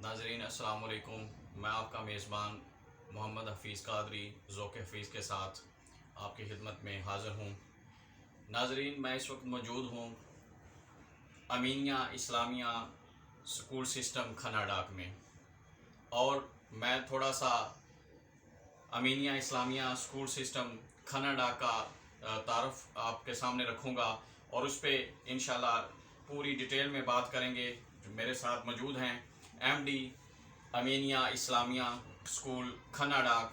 ناظرین السلام علیکم، میں آپ کا میزبان محمد حفیظ قادری ذوق حفیظ کے ساتھ آپ کی خدمت میں حاضر ہوں۔ ناظرین، میں اس وقت موجود ہوں امینیہ اسلامیہ اسکول سسٹم کھنا ڈاک میں، اور میں تھوڑا سا امینیہ اسلامیہ اسکول سسٹم کھنا ڈاک کا تعارف آپ کے سامنے رکھوں گا، اور اس پہ انشاءاللہ پوری ڈیٹیل میں بات کریں گے۔ جو میرے ساتھ موجود ہیں ایم ڈی امینیہ اسلامیہ اسکول کھنا ڈاک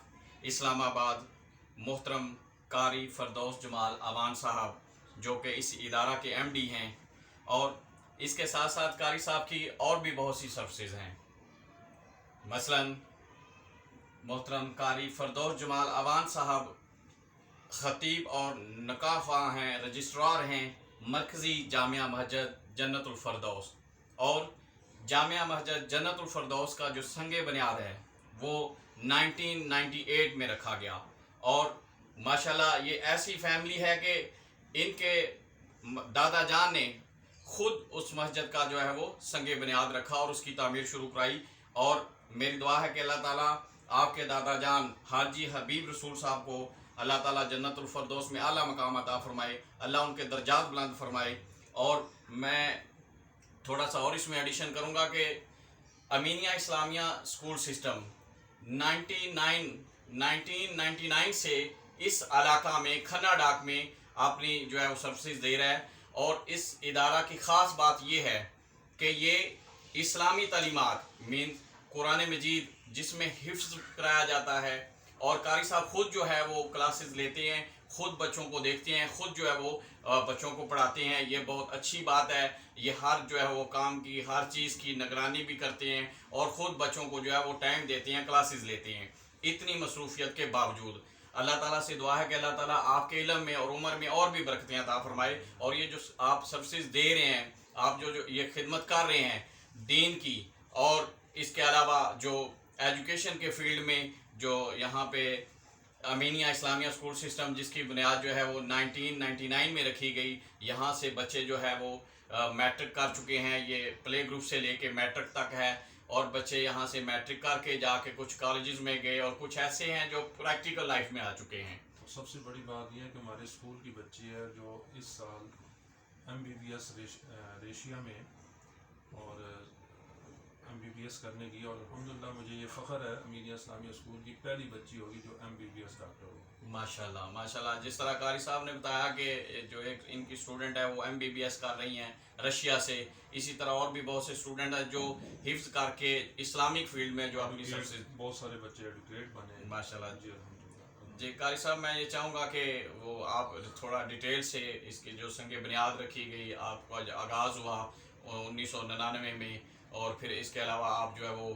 اسلام آباد، محترم قاری فردوس جمال اوان صاحب، جو کہ اس ادارہ کے ایم ڈی ہیں، اور اس کے ساتھ ساتھ قاری صاحب کی اور بھی بہت سی سروسز ہیں، مثلاً محترم قاری فردوس جمال اوان صاحب خطیب اور نکاح خواہ ہیں، رجسٹرار ہیں مرکزی جامعہ مسجد جنت الفردوس، اور جامعہ مسجد جنت الفردوس کا جو سنگ بنیاد ہے وہ 1998 میں رکھا گیا، اور ماشاءاللہ یہ ایسی فیملی ہے کہ ان کے دادا جان نے خود اس مسجد کا جو ہے وہ سنگ بنیاد رکھا اور اس کی تعمیر شروع کرائی، اور میری دعا ہے کہ اللہ تعالیٰ آپ کے دادا جان حاجی حبیب رسول صاحب کو اللہ تعالیٰ جنت الفردوس میں اعلیٰ مقام عطا فرمائے، اللہ ان کے درجات بلند فرمائے۔ اور میں تھوڑا سا اور اس میں ایڈیشن کروں گا کہ امینیہ اسلامیہ اسکول سسٹم 1999 سے اس علاقہ میں کھنا ڈاک میں اپنی جو ہے وہ سروسز دے رہا ہے، اور اس ادارہ کی خاص بات یہ ہے کہ یہ اسلامی تعلیمات قرآن مجید جس میں حفظ کرایا جاتا ہے، اور قاری صاحب خود جو ہے وہ کلاسز لیتے ہیں، خود بچوں کو دیکھتے ہیں، خود جو ہے وہ بچوں کو پڑھاتے ہیں۔ یہ بہت اچھی بات ہے، یہ ہر جو ہے وہ کام کی ہر چیز کی نگرانی بھی کرتے ہیں، اور خود بچوں کو جو ہے وہ ٹائم دیتے ہیں، کلاسز لیتے ہیں۔ اتنی مصروفیت کے باوجود اللہ تعالیٰ سے دعا ہے کہ اللہ تعالیٰ آپ کے علم میں اور عمر میں اور بھی برکتیں عطا فرمائے، اور یہ جو آپ سروسز دے رہے ہیں، آپ جو یہ خدمت کر رہے ہیں دین کی، اور اس کے علاوہ جو ایجوکیشن کے فیلڈ میں جو یہاں پہ امینیہ اسلامیہ اسکول سسٹم جس کی بنیاد جو ہے وہ 1999 میں رکھی گئی، یہاں سے بچے جو ہے وہ میٹرک کر چکے ہیں، یہ پلے گروپ سے لے کے میٹرک تک ہے، اور بچے یہاں سے میٹرک کر کے جا کے کچھ کالجز میں گئے، اور کچھ ایسے ہیں جو پریکٹیکل لائف میں آ چکے ہیں۔ سب سے بڑی بات یہ ہے کہ ہمارے اسکول کی بچی ہے جو اس سال MBBS ریشیا میں اور MBBS کرنے کی، اور الحمدللہ مجھے یہ فخر ہے امینیہ اسلامیہ اسکول کی پہلی بچی ہوگی جو MBBS ڈاکٹر ہوگی۔ ماشاءاللہ ماشاءاللہ، جس طرح قاری صاحب نے بتایا کہ جو ایک ان کی اسٹوڈنٹ ہے وہ MBBS کر رہی ہیں رشیا سے، اسی طرح اور بھی بہت سے اسٹوڈنٹ ہیں جو حفظ کر کے اسلامک فیلڈ میں جو اپنی سروسز۔ بہت سارے بچے ایڈوکیٹ بنے ہیں ماشاءاللہ جی الحمدللہ۔ جی قاری صاحب، میں یہ چاہوں گا کہ وہ آپ تھوڑا ڈیٹیل سے اس کی جو سنگ بنیاد رکھی گئی، آپ کا آغاز ہوا 1999 میں، اور پھر اس کے علاوہ آپ جو ہے وہ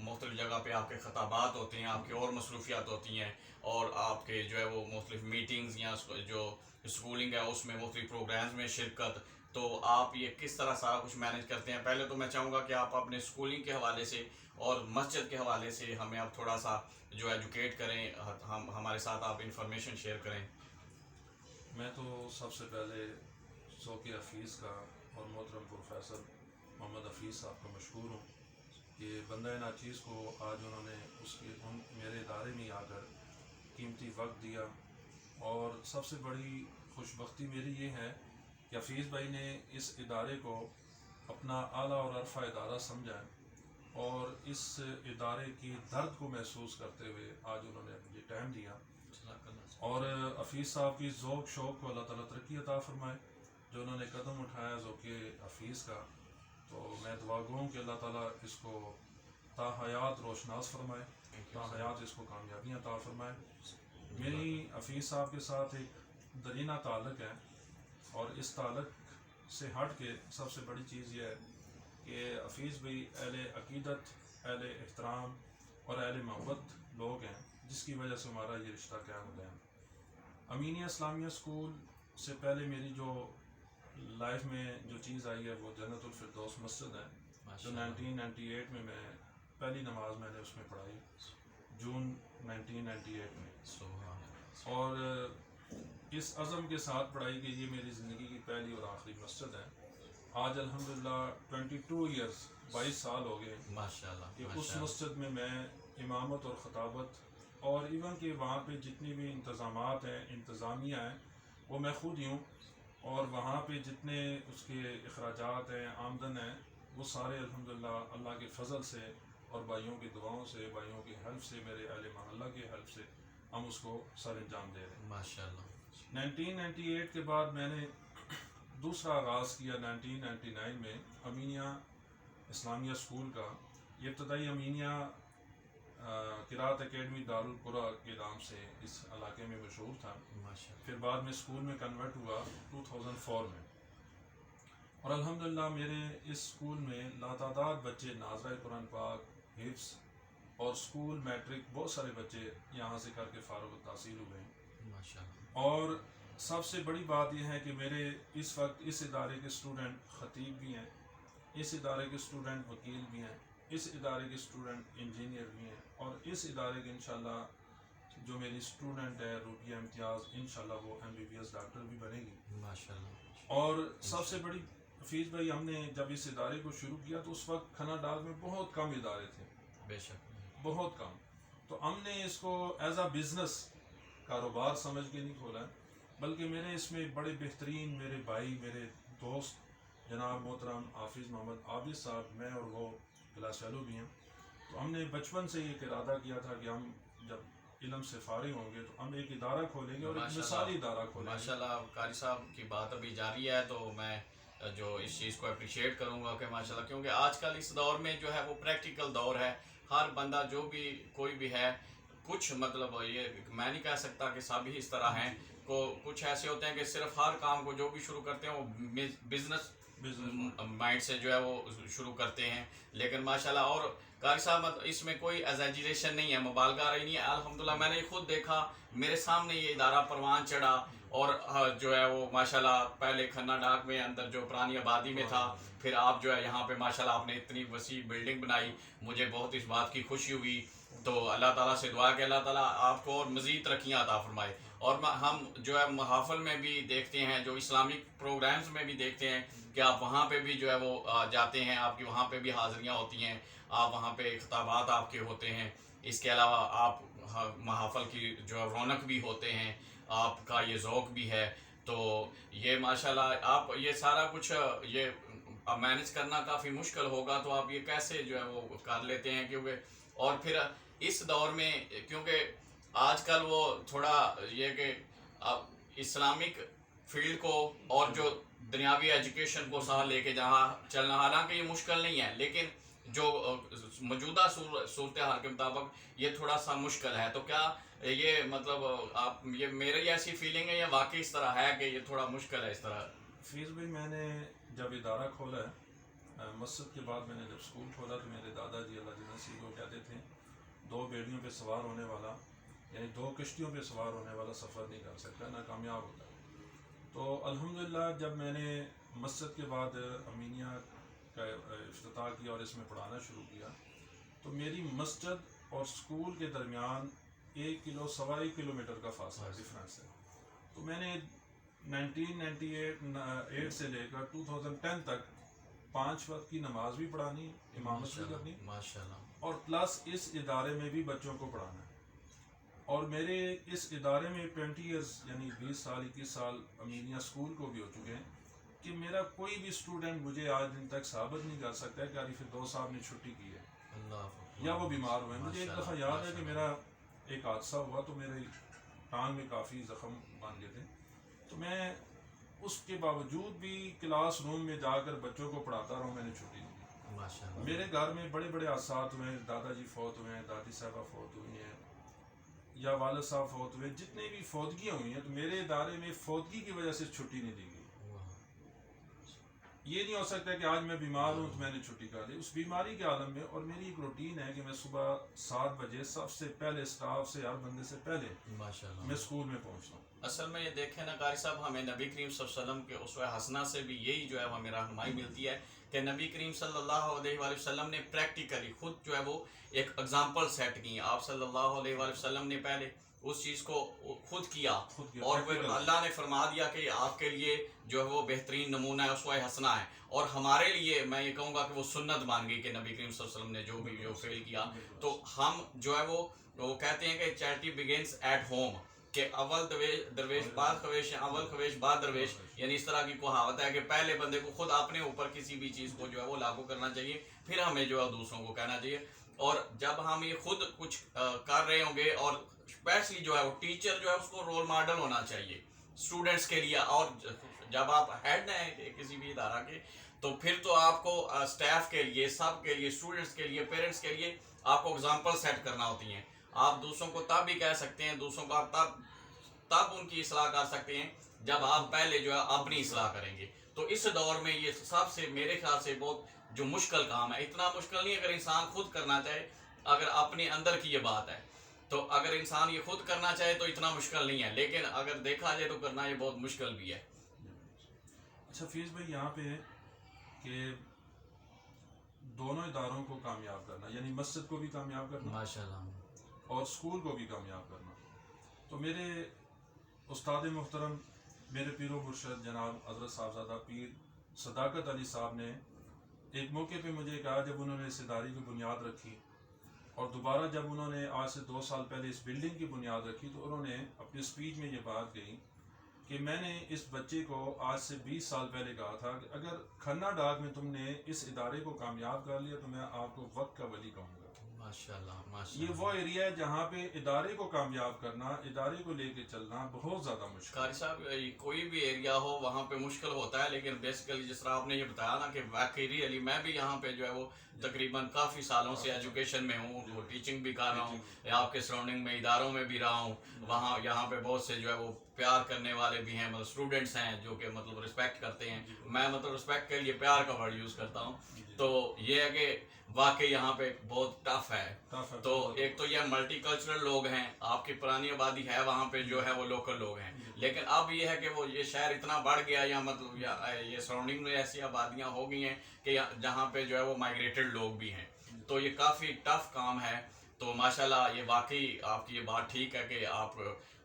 مختلف جگہ پہ آپ کے خطابات ہوتے ہیں، آپ کی اور مصروفیات ہوتی ہیں، اور آپ کے جو ہے وہ مختلف میٹنگز یا جو اسکولنگ ہے اس میں مختلف پروگرامز میں شرکت، تو آپ یہ کس طرح سارا کچھ مینیج کرتے ہیں؟ پہلے تو میں چاہوں گا کہ آپ اپنے اسکولنگ کے حوالے سے اور مسجد کے حوالے سے ہمیں اب تھوڑا سا جو ایجوکیٹ کریں، ہمارے ساتھ آپ انفارمیشن شیئر کریں۔ میں تو سب سے پہلے ذوق حفیظ کا اور محترم پروفیسر محمد حفیظ صاحب کا مشکور ہوں کہ بندہ ناچیز کو آج انہوں نے میرے ادارے میں آ کر قیمتی وقت دیا، اور سب سے بڑی خوش بختی میری یہ ہے کہ حفیظ بھائی نے اس ادارے کو اپنا اعلیٰ اور عرفہ ادارہ سمجھا، اور اس ادارے کی درد کو محسوس کرتے ہوئے آج انہوں نے مجھے ٹائم دیا، اور حفیظ صاحب کی ذوق شوق کو اللہ تعالیٰ ترقی عطا فرمائے۔ جو انہوں نے قدم اٹھایا ذوق حفیظ کا، تو میں دعا گو ہوں کہ اللہ تعالیٰ اس کو تا حیات روشناس فرمائے، تا حیات اس کو کامیابیاں عطا فرمائے۔ میری حفیظ صاحب کے ساتھ ایک درینہ تعلق ہے، اور اس تعلق سے ہٹ کے سب سے بڑی چیز یہ ہے کہ حفیظ بھی اہل عقیدت، اہل احترام اور اہل محبت لوگ ہیں، جس کی وجہ سے ہمارا یہ رشتہ قائم ہو گیا۔ امینیہ اسلامیہ اسکول سے پہلے میری جو لائف میں جو چیز آئی ہے وہ جنت الفردوس مسجد ہے، جو 1998 میں پہلی نماز میں نے اس میں پڑھائی، جون 1998 میں، اور اس عزم کے ساتھ پڑھائی کہ یہ میری زندگی کی پہلی اور آخری مسجد ہے، آج الحمدللہ 22 ایئرس 22 سال ہو گئے ماشاءاللہ کہ اس ماشاءاللہ مسجد میں امامت اور خطابت اور ایون کہ وہاں پہ جتنی بھی انتظامات ہیں انتظامیہ ہیں وہ میں خود ہی ہوں، اور وہاں پہ جتنے اس کے اخراجات ہیں آمدن ہیں وہ سارے الحمدللہ اللہ کے فضل سے اور بھائیوں کی دعاؤں سے بھائیوں کی ہیلپ سے میرے اہل محلہ کی ہیلپ سے ہم اس کو سر انجام دے رہے ہیں۔ ماشاءاللہ 1998 کے بعد میں نے دوسرا آغاز کیا 1999 میں امینیہ اسلامیہ اسکول کا۔ یہ ابتدائی امینیہ قرات اکیڈمی دارالقرا کے نام سے اس علاقے میں مشہور تھا، ماشاءاللہ پھر بعد میں اسکول میں کنورٹ ہوا 2004 میں، اور الحمدللہ میرے اس اسکول میں لاتعداد بچے ناظرہ قرآن پاک حفظ اور اسکول میٹرک بہت سارے بچے یہاں سے کر کے فارغ التحصیل ہوئے ہیں۔ ماشاءاللہ اور سب سے بڑی بات یہ ہے کہ میرے اس وقت اس ادارے کے اسٹوڈنٹ خطیب بھی ہیں، اس ادارے کے اسٹوڈنٹ وکیل بھی ہیں، اس ادارے کے اسٹوڈنٹ انجینئر بھی ہیں، اور اس ادارے کے انشاءاللہ جو میری اسٹوڈنٹ ہے روبیہ امتیاز انشاءاللہ وہ MBBS ڈاکٹر بھی بنے گی۔ ماشاءاللہ اور سب سے بڑی حفیظ بھائی، ہم نے جب اس ادارے کو شروع کیا تو اس وقت کھنا ڈال میں بہت کم ادارے تھے، بے شک بہت کم، تو ہم نے اس کو ایز اے بزنس کاروبار سمجھ کے نہیں کھولا ہے، بلکہ میرے اس میں بڑے بہترین میرے بھائی میرے دوست جناب محترم حافظ محمد عابد صاحب، میں اور وہ کلاس فیلو بھی ہیں، تو ہم نے بچپن سے یہ ارادہ کیا تھا کہ ہم جب علم سے فارغ ہوں گے تو ہم ایک ادارہ کھولیں گے اور ایک مثالی ادارہ کھولیں گے۔ ماشاءاللہ قاری صاحب کی بات ابھی جاری ہے تو میں جو اس چیز کو اپریشیٹ کروں گا کہ ماشاءاللہ، کیونکہ آج کل اس دور میں جو ہے وہ پریکٹیکل دور ہے، ہر بندہ جو بھی کوئی بھی ہے، کچھ مطلب یہ میں نہیں کہہ سکتا کہ سب ہی اس طرح ہیں، کچھ ایسے ہوتے ہیں کہ صرف ہر کام کو جو بھی شروع کرتے ہیں وہ بزنس مائنڈ سے جو ہے وہ شروع کرتے ہیں، لیکن ماشاءاللہ اور قاری صاحب اس میں کوئی ایگزیجریشن نہیں ہے، مبالغہ نہیں ہے، الحمدللہ میں نے خود دیکھا، میرے سامنے یہ ادارہ پروان چڑھا، اور جو ہے وہ ماشاءاللہ پہلے کھنا ڈاک میں اندر جو پرانی آبادی میں تھا، پھر آپ جو ہے یہاں پہ ماشاءاللہ آپ نے اتنی وسیع بلڈنگ بنائی، مجھے بہت اس بات کی خوشی ہوئی، تو اللہ تعالیٰ سے دعا کہ اللہ تعالیٰ آپ کو اور مزید ترقیاں عطا فرمائے۔ اور ہم جو ہے محافل میں بھی دیکھتے ہیں، جو اسلامک پروگرامز میں بھی دیکھتے ہیں کہ آپ وہاں پہ بھی جو ہے وہ جاتے ہیں، آپ کی وہاں پہ بھی حاضریاں ہوتی ہیں، آپ وہاں پہ خطابات آپ کے ہوتے ہیں، اس کے علاوہ آپ محافل کی جو ہے رونق بھی ہوتے ہیں، آپ کا یہ ذوق بھی ہے، تو یہ ماشاءاللہ آپ یہ سارا کچھ یہ مینج کرنا کافی مشکل ہوگا، تو آپ یہ کیسے جو ہے وہ کر لیتے ہیں؟ کیونکہ اور پھر اس دور میں کیونکہ آج کل وہ تھوڑا یہ کہ اسلامک فیلڈ کو اور جو دنیاوی ایجوکیشن کو ساتھ لے کے جہاں چلنا، حالانکہ یہ مشکل نہیں ہے، لیکن جو موجودہ صورتحال کے مطابق یہ تھوڑا سا مشکل ہے، تو کیا یہ مطلب آپ یہ میری ایسی فیلنگ ہے یا واقعی اس طرح ہے کہ یہ تھوڑا مشکل ہے اس طرح؟ فیض بھائی، میں نے جب ادارہ کھولا ہے مسجد کے بعد، میں نے جب اسکول کھولا تو میرے دادا جی اللہ جنت سی کو کہتے تھے 2 بیڑیوں پہ سوار ہونے والا، یعنی 2 کشتیوں پہ سوار ہونے والا سفر نہیں کر سکتا، ناکامیاب ہوتا ہے۔ تو الحمدللہ جب میں نے مسجد کے بعد امینیہ کا افتتاح کیا اور اس میں پڑھانا شروع کیا، تو میری مسجد اور اسکول کے درمیان 1 کلومیٹر کا فاصلہ ڈفرینس ہے، تو میں نے 1998 سے لے کر 2010 تک 5 وقت کی نماز بھی پڑھانی، امامت بھی کرنی، ماشاءاللہ اور پلس اس ادارے میں بھی بچوں کو پڑھانا ہے، اور میرے اس ادارے میں 20 ایئرز یعنی 20 سال 21 سال امینیہ اسکول کو بھی ہو چکے ہیں کہ میرا کوئی بھی اسٹوڈنٹ مجھے آج دن تک ثابت نہیں کر سکتا ہے کہ عارف فردوس صاحب نے چھٹی کی ہے یا وہ بیمار ہوئے ہیں۔ مجھے ایک دفعہ یاد ہے کہ میرا ایک حادثہ ہوا تو میرے ٹانگ میں کافی زخم بن گئے تھے، تو میں اس کے باوجود بھی کلاس روم میں جا کر بچوں کو پڑھاتا رہا، میں نے چھٹی نہیں کی۔ ماشاءاللہ میرے گھر میں بڑے بڑے حادثات ہوئے ہیں، دادا جی فوت ہوئے ہیں، دادی صاحبہ فوت ہوئی ہیں، یا والد صاحب فوت ہوئے، جتنے بھی فوتگیاں ہوئی ہیں تو میرے ادارے میں فوتگی کی وجہ سے چھٹی نہیں دی گئی۔ یہ نہیں ہو سکتا کہ آج میں بیمار ہوں تو میں نے چھٹی کر دی اس بیماری کے عالم میں، اور میری ایک روٹین ہے کہ میں صبح 7 بجے سب سے پہلے اسٹاف سے ہر بندے سے پہلے ماشاءاللہ میں اسکول میں پہنچتا ہوں۔ اصل میں یہ دیکھیں نا قاری صاحب، ہمیں نبی کریم صلی اللہ علیہ وسلم کے اسوہ حسنہ سے بھی یہی جو ہے ہمیں رہنمائی ملتی ہے کہ نبی کریم صلی اللہ علیہ وآلہ وسلم نے پریکٹیکلی خود جو ہے وہ ایک اگزامپل سیٹ کی۔ آپ صلی اللہ علیہ وآلہ وسلم نے پہلے اس چیز کو خود کیا خود کیا، اور پھر practical۔ اللہ نے فرما دیا کہ آپ کے لیے جو ہے وہ بہترین نمونہ ہے، اسوہ حسنہ ہے، اور ہمارے لیے میں یہ کہوں گا کہ وہ سنت بن گئی کہ نبی کریم صلی اللہ علیہ وسلم نے جو بھی جو فعل کیا، تو ہم جو ہے وہ کہتے ہیں کہ چیریٹی بگنس ایٹ ہوم، کہ اول درویش بعد خویش، اول خویش بعد درویش، یعنی اس طرح کی کہاوت ہے کہ پہلے بندے کو خود اپنے اوپر کسی بھی چیز کو جو ہے وہ لاگو کرنا چاہیے، پھر ہمیں جو ہے دوسروں کو کہنا چاہیے. اور جب ہم یہ خود کچھ کر رہے ہوں گے، اور اسپیشلی جو ہے وہ ٹیچر جو ہے اس کو رول ماڈل ہونا چاہیے اسٹوڈنٹس کے لیے، اور جب آپ ہیڈ ہیں کسی بھی ادارہ کے، تو پھر تو آپ کو اسٹاف کے لیے، سب کے لیے، اسٹوڈنٹس کے لیے، پیرنٹس کے لیے آپ کو اگزامپل سیٹ کرنا ہوتی ہیں. آپ دوسروں کو تب بھی کہہ سکتے ہیں، دوسروں کو آپ تب ان کی اصلاح کر سکتے ہیں جب آپ پہلے جو ہے اپنی اصلاح کریں گے. تو اس دور میں یہ سب سے میرے خیال سے بہت جو مشکل کام ہے، اتنا مشکل نہیں اگر انسان خود کرنا چاہے، اگر اپنے اندر کی یہ بات ہے تو اگر انسان یہ خود کرنا چاہے تو اتنا مشکل نہیں ہے، لیکن اگر دیکھا جائے تو کرنا یہ بہت مشکل بھی ہے. اچھا فیض بھائی، یہاں پہ کہ دونوں اداروں کو کامیاب کرنا، یعنی مسجد کو بھی کامیاب کرنا ماشاء اللہ. اور اسکول کو بھی کامیاب کرنا، تو میرے استاد محترم، میرے پیر و مرشد جناب حضرت صاحبزادہ پیر صداقت علی صاحب نے ایک موقع پہ مجھے کہا، جب انہوں نے اس ادارے کی بنیاد رکھی اور دوبارہ جب انہوں نے آج سے 2 سال پہلے اس بلڈنگ کی بنیاد رکھی، تو انہوں نے اپنی اسپیچ میں یہ بات کہی کہ میں نے اس بچے کو آج سے 20 سال پہلے کہا تھا کہ اگر کھنہ ڈاک میں تم نے اس ادارے کو کامیاب کر لیا تو میں آپ کو وقت کا ولی کہوں گا. ماشاءاللہ ماشاء یہ وہ ایریا ہے جہاں پہ ادارے کو کامیاب کرنا، ادارے کو لے کے چلنا بہت زیادہ مشکل قاری صاحب کوئی بھی ایریا ہو وہاں پہ مشکل ہوتا ہے، لیکن بیسیکلی جس طرح آپ نے یہ بتایا نا کہ واقعی علی میں بھی یہاں پہ جو ہے وہ تقریباً کافی سالوں سے ایجوکیشن میں ہوں، وہ ٹیچنگ بھی کر رہا ہوں، آپ کے سراؤنڈنگ میں اداروں میں بھی رہا ہوں، وہاں یہاں پہ بہت سے جو ہے وہ پیار کرنے والے بھی ہیں، مطلب اسٹوڈنٹس ہیں جو کہ مطلب رسپیکٹ کرتے ہیں. میں مطلب رسپیکٹ کے لیے پیار کا ورڈ یوز کرتا ہوں. تو یہ ہے کہ واقعی یہاں پہ بہت ٹف ہے. تو ایک تو یہ ملٹی کلچرل لوگ ہیں، آپ کی پرانی آبادی ہے وہاں پہ جو ہے وہ لوکل لوگ ہیں، لیکن اب یہ ہے کہ وہ یہ شہر اتنا بڑھ گیا، یا مطلب یہ سراؤنڈنگ میں ایسی آبادیاں ہو گئی ہیں کہ جہاں پہ جو ہے وہ مائگریٹڈ لوگ بھی ہیں. تو یہ کافی ٹف کام ہے. تو ماشاءاللہ یہ واقعی آپ کی یہ بات ٹھیک ہے کہ آپ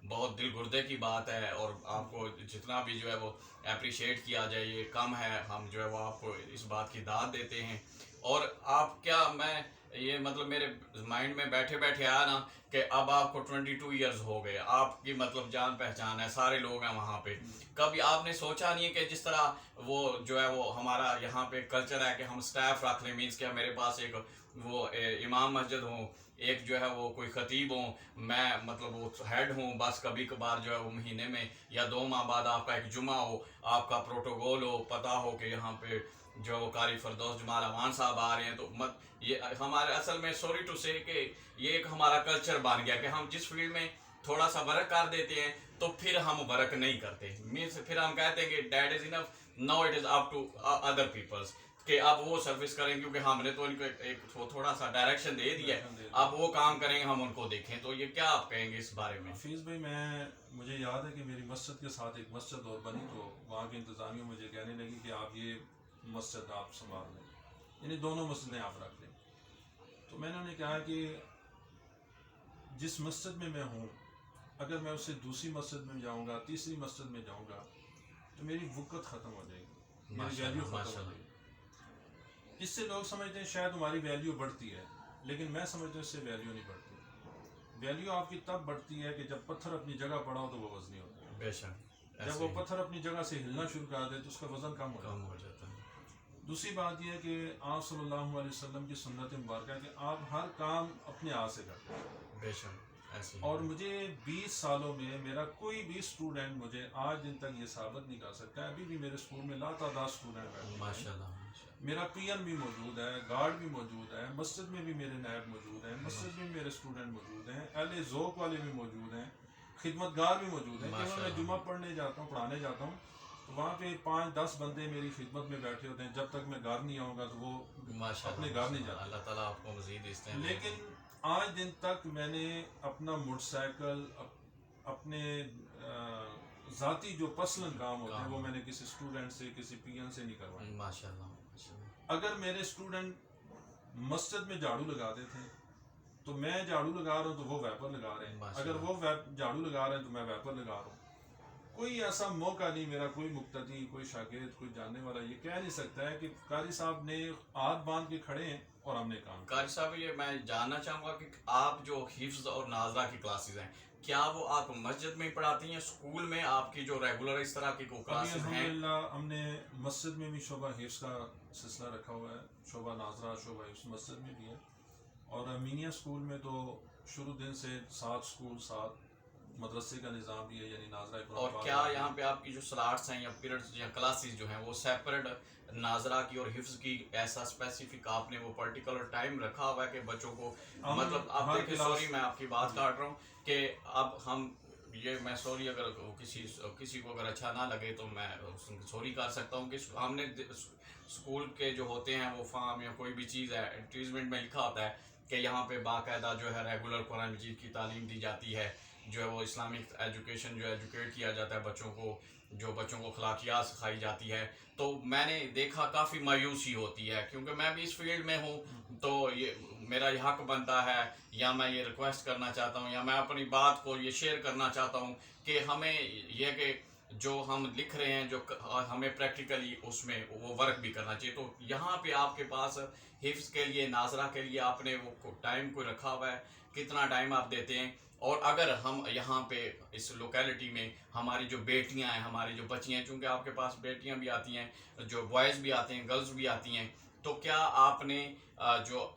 بہت دل گردے کی بات ہے، اور آپ کو جتنا بھی جو ہے وہ اپریشیٹ کیا جائے یہ کم ہے. ہم جو ہے وہ آپ کو اس بات کی داد دیتے ہیں. اور آپ کیا، میں یہ مطلب میرے مائنڈ میں بیٹھے بیٹھے آیا نا کہ اب آپ کو 22 ایئرز ہو گئے، آپ کی مطلب جان پہچان ہے، سارے لوگ ہیں وہاں پہ. کبھی آپ نے سوچا نہیں ہے کہ جس طرح وہ جو ہے وہ ہمارا یہاں پہ کلچر ہے کہ ہم سٹاف رکھ لیں، مینس کہ میرے پاس ایک وہ امام مسجد ہوں، ایک جو ہے وہ کوئی خطیب ہوں، میں مطلب وہ ہیڈ ہوں، بس کبھی کبھار جو ہے وہ مہینے میں یا 2 ماہ بعد آپ کا ایک جمعہ ہو، آپ کا پروٹوکول ہو، پتہ ہو کہ یہاں پہ جو قاری فردوس جمال امان صاحب آ رہے ہیں. تو یہ ہمارے اصل میں سوری ٹو سے کہ یہ ایک ہمارا کلچر بن گیا کہ ہم جس فیلڈ میں تھوڑا سا ورک کر دیتے ہیں تو پھر ہم ورک نہیں کرتے، مینس پھر ہم کہتے ہیں کہ that is enough, no it is up to other peoples, کہ اب وہ سروس کریں کیونکہ ہم نے تو ان کو ایک تھوڑا سا ڈائریکشن دے دیا ہے، اب وہ کام کریں گے، ہم ان کو دیکھیں. تو یہ کیا آپ کہیں گے اس بارے میں؟ حفیظ بھائی، مجھے یاد ہے کہ میری مسجد کے ساتھ ایک مسجد اور بنی، تو وہاں کی انتظامیہ مجھے کہنے لگی کہ آپ یہ مسجد آپ سنبھال لیں، یعنی دونوں مسجدیں آپ رکھ لیں. تو میں نے انہیں کہا کہ جس مسجد میں میں ہوں، اگر میں اس سے دوسری مسجد میں جاؤں گا، تیسری مسجد میں جاؤں گا، تو میری وقت ختم ہو جائے گی، میری ویلیو ختم ہو جائے گی. اس سے لوگ سمجھتے ہیں شاید ہماری ویلیو بڑھتی ہے، لیکن میں سمجھتا ہوں اس سے ویلیو نہیں بڑھتی. ویلیو آپ کی تب بڑھتی ہے کہ جب پتھر اپنی جگہ پڑا ہو تو وہ وزنی ہوتا ہے. بے شک. جب وہ پتھر اپنی جگہ سے ہلنا شروع کر دے تو اس کا وزن کم ہو جاتا ہے. دوسری بات یہ ہے کہ آپ صلی اللہ علیہ وسلم کی سنت مبارکہ ہے کہ آپ ہر کام اپنے ہاتھ سے کرتے ہیں. بے شک. اور مجھے 20 سالوں میں میرا کوئی بھی اسٹوڈنٹ مجھے آج دن تک یہ ثابت نہیں کر سکتا ہے. ابھی بھی میرے اسکول میں لاتعداد اسٹوڈنٹ بیٹھے ہیں، ماشاءاللہ. میرا پی این بھی موجود ہے، گارڈ بھی موجود ہے، مسجد میں بھی میرے نائب موجود ہیں، مسجد میں میرے اسٹوڈنٹ موجود ہیں، اہل ذوق والے بھی موجود ہیں، خدمت گار بھی موجود ہیں. کہ میں جمعہ پڑھنے جاتا ہوں، پڑھانے جاتا ہوں، تو وہاں پہ 5-10 بندے میری خدمت میں بیٹھے ہوتے ہیں. جب تک میں گھر نہیں آؤں گا تو وہ اپنے گھر نہیں جاتے. اللہ تعالیٰ آپ کو مزید اس طرح. لیکن آج دن تک میں نے اپنا موٹر سائیکل، اپنے ذاتی جو پرسنل کام ہوتے ہیں وہ میں نے کسی اسٹوڈنٹ سے، کسی پی این سے نہیں کروایا. ماشاءاللہ. اگر میرے اسٹوڈنٹ مسجد میں جھاڑو لگاتے تھے تو میں جھاڑو لگا رہا ہوں تو وہ ویپر لگا رہے ہیں, ماشاء اگر اللہ. وہ جھاڑو لگا رہے ہیں تو میں ویپر لگا رہا ہوں. کوئی ایسا موقع نہیں, میرا کوئی مقتدی, کوئی شاگرد, کوئی جاننے والا یہ کہہ نہیں سکتا ہے کہ قاری صاحب نے ہاتھ باندھ کے کھڑے ہیں اور ہم نے کام کیا. قاری صاحب یہ میں جاننا چاہوں گا کہ آپ جو حفظ اور ناظرہ کی کلاسز ہیں, کیا وہ آپ مسجد میں ہی پڑھاتی ہیں, اسکول میں آپ کی جو ریگولر اس طرح کی ابھی کلاسز ہیں؟ الحمدللہ ہم نے مسجد میں بھی شعبہ حفظ کا سلسلہ رکھا ہوا ہے, شعبہ ناظرہ, شعبہ حفظ مسجد میں بھی ہے. اور امینیہ اسکول میں تو شروع دن سے 7 اسکول 7 مدرسے کا نظام بھی ہے, یعنی ناظرہ قرآن اور پاک کیا کا بھی. یہاں پہ آپ کی جو سلاٹس ہیں یا پیریڈز یا کلاسز جو ہیں وہ سیپریٹ ناظرہ کی اور حفظ کی ایسا اسپیسیفک آپ نے وہ پرٹیکولر ٹائم رکھا ہوا ہے کہ بچوں کو ہم مطلب آپ ہر دیکھیں, کلاس- سوری میں آپ کی بات کاٹ رہا ہوں کہ اب ہم یہ میں سوری اگر کسی کو اگر اچھا نہ لگے تو میں سوری کر سکتا ہوں کہ ہم نے اسکول کے جو ہوتے ہیں وہ فارم یا کوئی بھی چیز ہے ایڈورٹیزمنٹ میں لکھا ہوتا ہے کہ یہاں پہ باقاعدہ جو ہے ریگولر قرآن مجید کی تعلیم دی جاتی ہے, جو ہے وہ اسلامک ایجوکیشن جو ایجوکیٹ کیا جاتا ہے بچوں کو, جو بچوں کو اخلاقیات سکھائی جاتی ہے. تو میں نے دیکھا کافی مایوسی ہوتی ہے, کیونکہ میں بھی اس فیلڈ میں ہوں, تو یہ میرا یہ حق بنتا ہے یا میں یہ ریکویسٹ کرنا چاہتا ہوں یا میں اپنی بات کو یہ شیئر کرنا چاہتا ہوں کہ ہمیں یہ کہ جو ہم لکھ رہے ہیں جو ہمیں پریکٹیکلی اس میں وہ ورک بھی کرنا چاہیے. تو یہاں پہ آپ کے پاس حفظ کے لیے ناظرہ کے لیے آپ نے وہ ٹائم کوئی رکھا ہوا ہے, کتنا ٹائم آپ دیتے ہیں؟ اور اگر ہم یہاں پہ اس لوکیلٹی میں ہماری جو بیٹیاں ہیں, ہماری جو بچیاں ہیں, چونکہ آپ کے پاس بیٹیاں بھی آتی ہیں, جو بوائز بھی آتے ہیں, گرلز بھی آتی ہیں, تو کیا آپ نے جو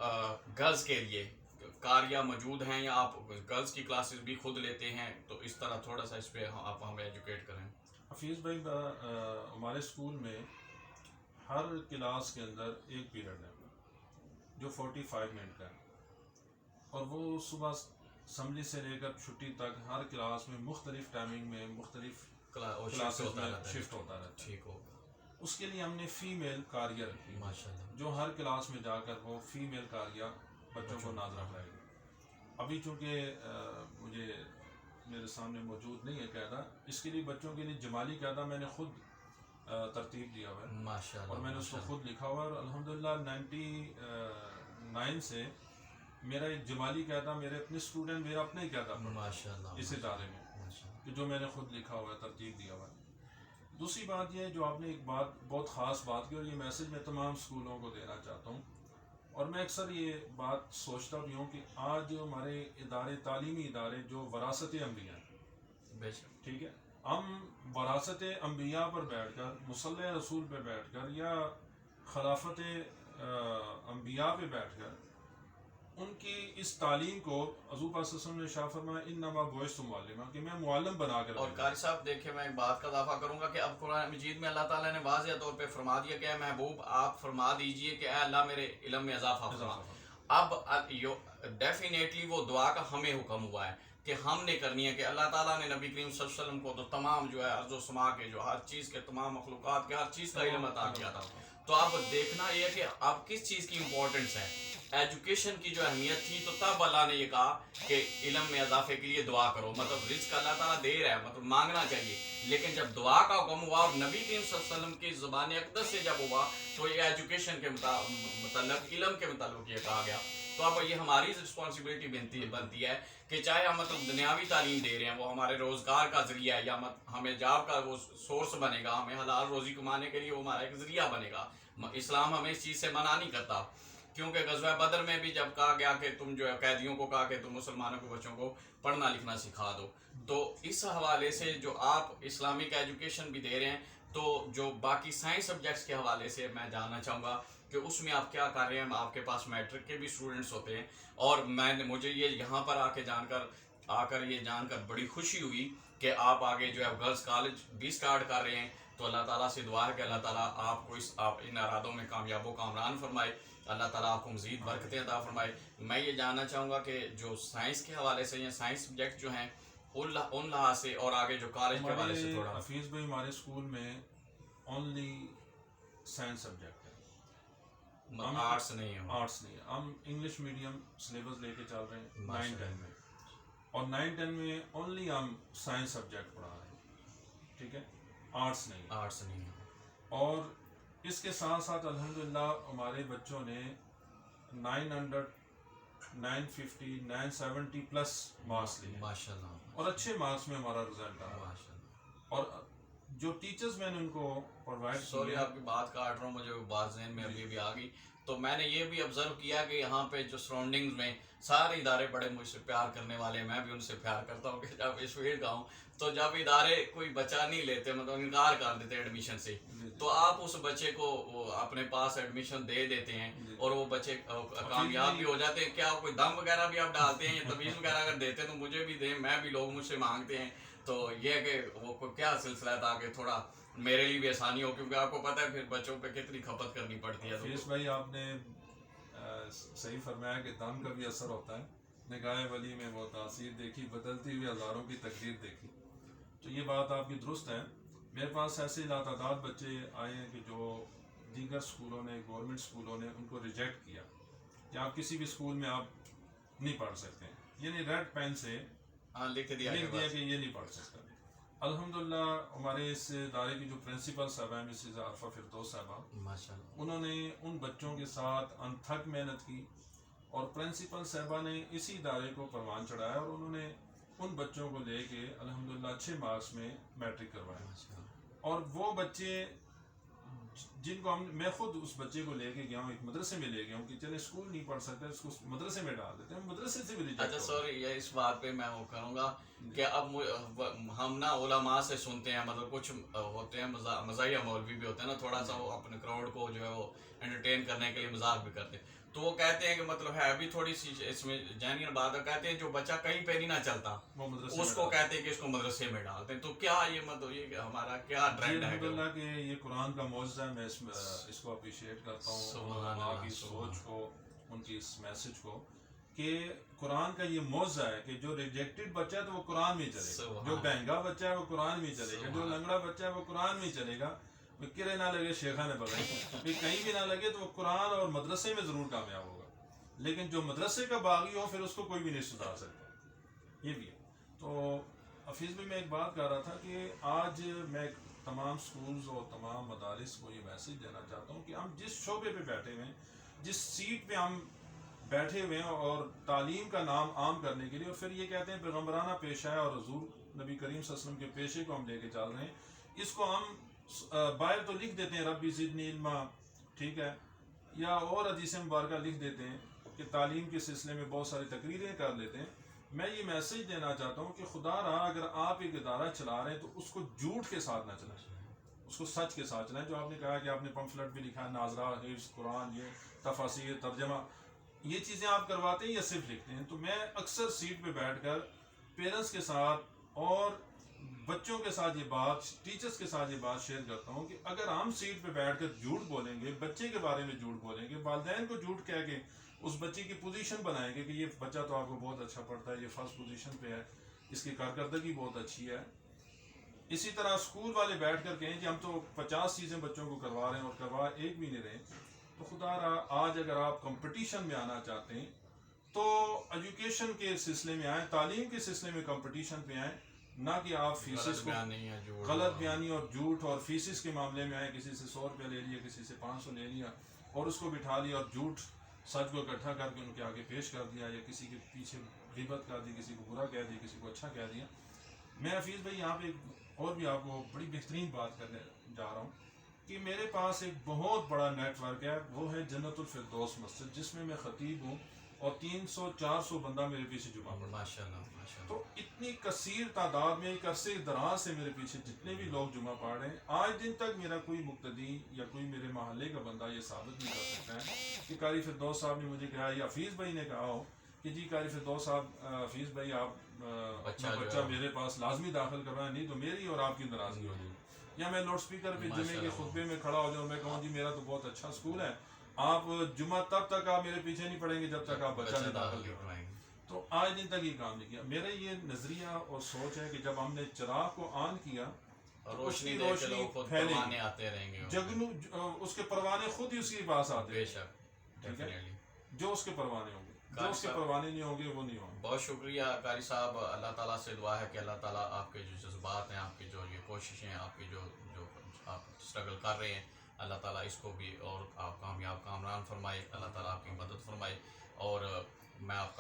گرلز کے لیے قاریہ موجود ہیں یا آپ گرلز کی کلاسز بھی خود لیتے ہیں؟ تو اس طرح تھوڑا سا اس پہ آپ ہمیں ایجوکیٹ کریں. حفیظ بھائی ہمارے اسکول میں ہر کلاس کے اندر ایک پیریڈ ہے جو 45 منٹ کا ہے, اور وہ صبح اسمبلی سے لے کر چھٹی تک ہر کلاس میں مختلف ٹائمنگ میں مختلف کلاسز میں شفٹ ہوتا رہتا ہے. ٹھیک ہو, اس کے لیے ہم نے فیمیل قاریہ رکھی ہے ماشاء اللہ. جو ہر کلاس میں جا کر وہ فیمیل قاریہ بچوں کو ناظرہ پڑھائے گی. ابھی چونکہ مجھے میرے سامنے موجود نہیں ہے قاعدہ, اس کے لیے بچوں کے لیے جمالی قاعدہ میں نے خود ترتیب دیا ہوا ہے ماشاء اللہ, اور میں نے اس کو خود لکھا ہوا ہے, اور الحمدللہ 99 سے میرا ایک جمالی قاعدہ میرے اپنے اسٹوڈنٹ میرا اپنا ہی قاعدہ پڑھا ماشاء اللہ, اس ادارے میں, ماشاء اللہ. کہ جو میں نے خود لکھا ہوا ہے, ترتیب دیا ہوا ہے. دوسری بات یہ ہے جو آپ نے ایک بات بہت خاص بات کی, اور یہ میسج میں تمام اسکولوں کو دینا چاہتا ہوں, اور میں اکثر یہ بات سوچتا بھی ہوں کہ آج جو ہمارے ادارے, تعلیمی ادارے جو وراثت انبیاء ہیں, بے شک, ٹھیک ہے, ہم وراثت انبیاء پر بیٹھ کر, مصلی رسول پہ بیٹھ کر, یا خلافت انبیاء پہ بیٹھ کر ان کی اس تعلیم کو, حضور پاک صلی اللہ علیہ وسلم نے شاہ فرمایا انما بعثت معلما, کہ میں معلم بنا کر اور قاری صاحب دیکھیں میں ایک بات کا اضافہ کروں گا کہ اب قرآن مجید میں اللہ تعالیٰ نے واضح طور پہ فرما دیا کہ اے محبوب آپ فرما دیجئے کہ اے اللہ میرے علم میں اضافہ فرما. اب ڈیفینیٹلی وہ دعا کا ہمیں حکم ہوا ہے کہ ہم نے کرنی ہے کہ اللہ تعالیٰ نے نبی کریم صلی اللہ علیہ وسلم کو تو تمام جو ہے ارض و سما کے جو ہر چیز کے, تمام مخلوقات کے ہر چیز کا علم عطا کیا تھا. تو اب دیکھنا یہ کہ اب کس چیز کی امپورٹنس ہے, ایجوکیشن کی جو اہمیت تھی, تو تب اللہ نے یہ کہا کہ علم میں اضافے کے لیے دعا کرو. مطلب رزق اللہ تعالیٰ دے رہا ہے, مطلب مانگنا چاہیے, لیکن جب دعا کا حکم ہوا اور نبی کریم صلی اللہ علیہ وسلم کی زبان اقدس سے جب ہوا تو یہ ایجوکیشن کے متعلق, علم کے متعلق یہ کہا گیا. تو اب یہ ہماری رسپانسبلٹی بنتی ہے کہ چاہے ہم مطلب دنیاوی تعلیم دے رہے ہیں, وہ ہمارے روزگار کا ذریعہ ہے, یا ہمیں جاب کا وہ سورس بنے گا, ہمیں حلال روزی کمانے کے لیے وہ ہمارا ایک ذریعہ بنے گا. اسلام ہمیں اس چیز سے منع نہیں کرتا, کیونکہ غزوہ بدر میں بھی جب کہا گیا کہ تم جو قیدیوں کو کہا کہ تم مسلمانوں کے بچوں کو پڑھنا لکھنا سکھا دو. تو اس حوالے سے جو آپ اسلامک ایجوکیشن بھی دے رہے ہیں, تو جو باقی سائنس سبجیکٹس کے حوالے سے میں جاننا چاہوں گا کہ اس میں آپ کیا کر رہے ہیں. آپ کے پاس میٹرک کے بھی اسٹوڈنٹس ہوتے ہیں, اور مجھے یہ یہاں پر آ کر یہ جان کر بڑی خوشی ہوئی کہ آپ آگے جو ہے گرلز کالج بھی اسٹارٹ کر رہے ہیں. تو اللہ تعالیٰ سے دعا ہے کہ اللہ تعالیٰ آپ کو ان ارادوں میں کامیاب و کامران فرمائے, اللہ تعالیٰ آپ کو مزید برکتیں عطا فرمائے. میں یہ جاننا چاہوں گا کہ جو سائنس کے حوالے سے یا سائنس سبجیکٹ جو ہیں ان لحاظ سے, اور آگے جو کالج کے حوالے سے تھوڑا. حفیظ بھائی ہمارے اسکول میں اونلی سائنس سبجیکٹ ہے, آرٹس نہیں ہے, آرٹس نہیں ہے. ہم انگلش میڈیم سلیبس لے کے چل رہے ہیں 9-10 میں, اور 9-10 میں اونلی ہم سائنس سبجیکٹ پڑھا رہے ہیں, ٹھیک ہے, آرٹس نہیں ہے. آرٹس نہیں ہے. اور اس کے ساتھ ساتھ الحمدللہ ہمارے بچوں نے 950 970 پلس مارکس لیے ماشاء اللہ اور اچھے مارکس میں ہمارا رزلٹ آیا. ماشاء اللہ. اور جو ٹیچرز میں نے ان کو پرووائڈ سوری کیا. آپ کی بات کاٹ رہا ہوں, مجھے بات ذہن میں ابھی بھی آ گئی. تو میں نے یہ بھی آبزرو کیا کہ یہاں پہ جو سراؤنڈنگز میں سارے ادارے بڑے مجھ سے پیار کرنے والے ہیں, میں بھی ان سے پیار کرتا ہوں کہ جب اس فیلڈ کا ہوں تو جب ادارے کوئی بچہ نہیں لیتے, مطلب انکار کر دیتے ایڈمیشن سے, تو آپ اس بچے کو اپنے پاس ایڈمیشن دے دیتے ہیں اور وہ بچے کامیاب بھی ہو جاتے ہیں. کیا کوئی دم وغیرہ بھی آپ ڈالتے ہیں یا تویز وغیرہ اگر دیتے ہیں تو مجھے بھی دیں, میں بھی, لوگ مجھ سے مانگتے ہیں. تو یہ ہے کہ وہ کیا سلسلہ ہے تاکہ تھوڑا میرے لیے بھی آسانی ہو, کیونکہ آپ کو پتہ ہے پھر بچوں پہ کتنی کھپت کرنی پڑتی ہے. حفیظ بھائی آپ نے صحیح فرمایا کہ دم کا بھی اثر ہوتا ہے. نگاہ ولی میں وہ تاثیر دیکھی, بدلتی ہوئی ہزاروں کی تقدیر دیکھی. تو یہ بات آپ کی درست ہے. میرے پاس ایسے لاتعداد بچے آئے ہیں کہ جو دیگر اسکولوں نے, گورنمنٹ اسکولوں نے ان کو ریجیکٹ کیا کہ آپ کسی بھی اسکول میں آپ نہیں پڑھ سکتے ہیں, یعنی ریڈ پین سے لکھ دیا کہ یہ نہیں پڑھ سکتا. الحمدللہ ہمارے اس ادارے کی جو پرنسپل صاحبہ ہیں مسز عارفہ فردوس صاحبہ, ماشاءاللہ انہوں نے ان بچوں کے ساتھ انتھک محنت کی اور پرنسپل صاحبہ نے اسی ادارے کو پروان چڑھایا اور انہوں نے ان بچوں کو لے کے الحمدللہ اچھے مارکس میں میٹرک کروایا. اور وہ بچے جن کو میں خود اس بچے کو لے کے گیا ہوں, ایک مدرسے میں لے گیا ہوں کہ چلے اسکول نہیں پڑھ سکتے, اس کو مدرسے میں ڈال دیتے ہیں, مدرسے سے بھی ریجیکٹ. اچھا سوری, یہ اس بات پہ میں وہ کروں گا کہ اب ہم نا علماء سے سنتے ہیں, مطلب کچھ ہوتے ہیں مزاحیہ مولوی بھی ہوتے ہیں نا, تھوڑا سا وہ اپنے کراؤڈ کو جو ہے وہ انٹرٹین کرنے کے لیے مذاق بھی کرتے ہیں. تو وہ کہتے ہیں کہ مطلب ہے ابھی تھوڑی سی اس میں جینیئر بات ہے, کہتے ہیں جو بچہ کہیں پہ نہیں نہ چلتا اس کو کہتے ہیں کہ اس کو مدرسے میں ڈالتے ہیں. تو کیا یہ مطلب یہ ہمارا کیا ٹرینڈ ہے؟ الحمدللہ کہ یہ قرآن کا معجزہ ہے, میں اس کو اپریشیٹ کرتا ہوں علماء کی سوچ کو, ان کی اس میسج کو, کہ قرآن کا یہ معجزہ ہے کہ جو ریجیکٹڈ بچہ ہے تو وہ قرآن میں چلے گا, جو بہنگا بچہ ہے وہ قرآن میں چلے گا, جو لنگڑا بچہ ہے وہ قرآن میں چلے گا. کرے نہ لگے شیخا نے بغیر کہیں بھی نہ لگے تو وہ قرآن اور مدرسے میں ضرور کامیاب ہوگا. لیکن جو مدرسے کا باغی ہو پھر اس کو کوئی بھی نہیں سدھار سکتا, یہ بھی ہے. تو حفیظ بھی میں ایک بات کر رہا تھا کہ آج میں تمام سکولز اور تمام مدارس کو یہ میسج دینا چاہتا ہوں کہ ہم جس شعبے پہ بیٹھے ہوئے ہیں, جس سیٹ پہ ہم بیٹھے ہوئے ہیں اور تعلیم کا نام عام کرنے کے لیے, اور پھر یہ کہتے ہیں پیغمبرانہ پیشہ ہے اور حضور نبی کریم صلی اللہ علیہ وسلم کے پیشے کو ہم لے کے چل رہے ہیں, اس کو ہم باہر تو لکھ دیتے ہیں ربی زدنی علما, ٹھیک ہے, یا اور حدیث مبارکہ لکھ دیتے ہیں کہ تعلیم کے سلسلے میں بہت ساری تقریریں کر لیتے ہیں. میں یہ میسج دینا چاہتا ہوں کہ خدا رہا اگر آپ ایک ادارہ چلا رہے ہیں تو اس کو جھوٹ کے ساتھ نہ چلائیں, اس کو سچ کے ساتھ چلائیں. جو آپ نے کہا کہ آپ نے پمفلٹ بھی لکھا ہے, ناظرہ, حفظ قرآن, یہ تفاسیر, ترجمہ, یہ چیزیں آپ کرواتے ہیں یا صرف لکھتے ہیں؟ تو میں اکثر سیٹ پہ بیٹھ کر پیرنٹس کے ساتھ اور بچوں کے ساتھ یہ بات, ٹیچرز کے ساتھ یہ بات شیئر کرتا ہوں کہ اگر ہم سیٹ پہ بیٹھ کر جھوٹ بولیں گے, بچے کے بارے میں جھوٹ بولیں گے, والدین کو جھوٹ کہہ کے اس بچے کی پوزیشن بنائیں گے کہ یہ بچہ تو آپ کو بہت اچھا پڑھتا ہے, یہ فرسٹ پوزیشن پہ ہے, اس کی کارکردگی بہت اچھی ہے. اسی طرح اسکول والے بیٹھ کر کہیں کہ ہم تو 50 چیزیں بچوں کو کروا رہے ہیں اور کروا ایک بھی نہیں رہے. تو خدا رہا آج اگر آپ کمپٹیشن میں آنا چاہتے ہیں تو ایجوکیشن کے سلسلے میں آئیں, تعلیم کے سلسلے میں کمپٹیشن پہ آئیں, نہ کہ آپ فیسز کو غلط بیانی اور جھوٹ اور فیسز کے معاملے میں آئیں. کسی سے 100 روپیہ لے لیا, کسی سے 500 لے لیا اور اس کو بٹھا لیا اور جھوٹ سچ کو اکٹھا کر کے ان کے آگے پیش کر دیا, یا کسی کے پیچھے غیبت کر دی, کسی کو برا کہہ دیا, کسی کو اچھا کہہ دیا. میں حفیظ بھائی یہاں پہ اور بھی آپ کو بڑی بہترین بات کرنے جا رہا ہوں کہ میرے پاس ایک بہت بڑا نیٹ ورک ہے, وہ ہے جنت الفردوس مسجد, جس میں میں خطیب ہوں اور 300-400 بندہ میرے پیچھے جمع پڑا. ماشاءاللہ. تو اتنی کثیر تعداد میں ایک عرصے دراز سے میرے پیچھے جتنے بھی لوگ جمع پڑھ رہے ہیں, آج دن تک میرا کوئی مقتدی یا کوئی میرے محلے کا بندہ یہ ثابت نہیں کر سکتا ہے کہ قاری فردوس صاحب نے مجھے کہا یا حفیظ بھائی نے کہا ہو کہ جی قاری فردوس صاحب, حفیظ بھائی آپ اپنا بچہ میرے پاس لازمی داخل کروائیں, نہیں تو میری اور آپ کی ناراضگی ہو جائے. یا میں لاؤڈ اسپیکر پہ جمعے کے خطبے میں کھڑا ہو جاؤں, میں کہوں جی میرا تو بہت اچھا اسکول ہے, آپ جمعہ تب تک آپ میرے پیچھے نہیں پڑیں گے جب تک آپ بچہ نہیں داخل کروائیں گے. تو آج دن تک یہ کام نہیں کیا. میرا یہ نظریہ اور سوچ ہے کہ جب ہم نے چراغ کو آن کیا روشنی پھیلے آتے رہیں گے, جگنو اس کے پروانے خود ہی اس کے پاس آتے ہیں. بے شک, جو اس کے پروانے ہوں گے, جو اس کے پروانے نہیں ہوں گے وہ نہیں ہوں گے. بہت شکریہ قاری صاحب. اللہ تعالیٰ سے دعا ہے کہ اللہ تعالیٰ آپ کے جو جذبات ہیں, آپ کی جو یہ کوششیں ہیں, آپ کی جو آپ اسٹرگل کر رہے ہیں, اللہ تعالیٰ اس کو بھی اور آپ کامیاب کامران فرمائے, اللہ تعالیٰ آپ کی مدد فرمائے. اور میں